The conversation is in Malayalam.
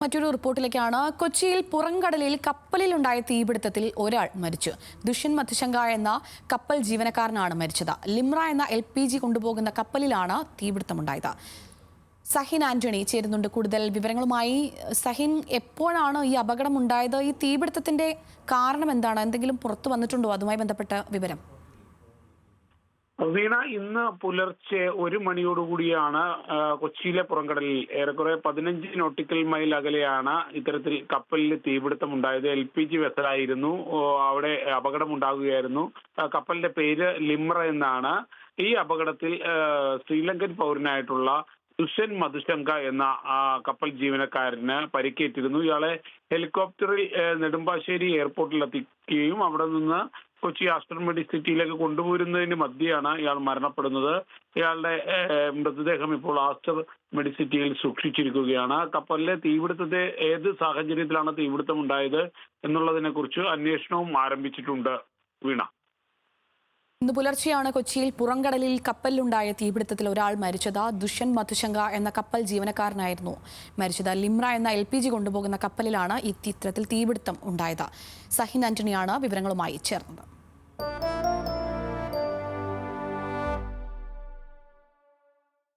മറ്റൊരു റിപ്പോർട്ടിലേക്കാണ്. കൊച്ചിയിൽ പുറംകടലിൽ കപ്പലിലുണ്ടായ തീപിടുത്തത്തിൽ ഒരാൾ മരിച്ചു. ദുഷ്യൻ മധുശങ്ക എന്ന കപ്പൽ ജീവനക്കാരനാണ് മരിച്ചത്. ലിമ്ര എന്ന LPG കൊണ്ടുപോകുന്ന കപ്പലിലാണ് തീപിടുത്തമുണ്ടായത്. സഹിൻ ആന്റണി ചേരുന്നുണ്ട് കൂടുതൽ വിവരങ്ങളുമായി. സഹിൻ, എപ്പോഴാണ് ഈ അപകടമുണ്ടായത്? ഈ തീപിടുത്തത്തിന്റെ കാരണം എന്താണ്? എന്തെങ്കിലും പുറത്തു വന്നിട്ടുണ്ടോ അതുമായി ബന്ധപ്പെട്ട വിവരം? വീണ, ഇന്ന് പുലർച്ചെ 1 മണിയോടുകൂടിയാണ് കൊച്ചിയിലെ പുറംകടലിൽ ഏറെക്കുറെ 15 നോട്ടിക്കൽ മൈൽ അകലെയാണ് ഇത്തരത്തിൽ കപ്പലിൽ തീപിടുത്തമുണ്ടായത്. LPG വെസലായിരുന്നു. അവിടെ അപകടമുണ്ടാകുകയായിരുന്നു. കപ്പലിന്റെ പേര് ലിമ്ര എന്നാണ്. ഈ അപകടത്തിൽ ശ്രീലങ്കൻ പൗരനായിട്ടുള്ള ദുഷ്യൻ മധുശങ്ക എന്ന കപ്പൽ ജീവനക്കാരന് പരിക്കേറ്റിരുന്നു. ഇയാളെ ഹെലികോപ്റ്ററിൽ നെടുമ്പാശ്ശേരി എയർപോർട്ടിൽ എത്തിക്കുകയും അവിടെ നിന്ന് കൊച്ചി ആസ്റ്റർ മെഡിസിറ്റിയിലേക്ക് കൊണ്ടുപോരുന്നതിന് മധ്യയാണ് ഇയാൾ മരണപ്പെടുന്നത്. ഇയാളുടെ മൃതദേഹം ഇപ്പോൾ ആസ്റ്റർ മെഡിസിറ്റിയിൽ സൂക്ഷിച്ചിരിക്കുകയാണ്. കപ്പലിലെ തീപിടുത്തത്തെ ഏത് സാഹചര്യത്തിലാണ് തീപിടുത്തം ഉണ്ടായത് എന്നുള്ളതിനെ കുറിച്ച് അന്വേഷണവും ആരംഭിച്ചിട്ടുണ്ട്. വീണ, ഇന്ന് പുലർച്ചെയാണ് കൊച്ചിയിൽ പുറംകടലിൽ കപ്പലിലുണ്ടായ തീപിടുത്തത്തിൽ ഒരാൾ മരിച്ചത്. ദുഷ്യൻ മധുശങ്ക എന്ന കപ്പൽ ജീവനക്കാരനായിരുന്നു മരിച്ചത്. ലിമ്ര എന്ന LPG കൊണ്ടുപോകുന്ന കപ്പലിലാണ് ഈ ചിത്രത്തിൽ തീപിടുത്തം ഉണ്ടായത്. സഹിൻ ആന്റണിയാണ് വിവരങ്ങളുമായി ചേർന്നത്.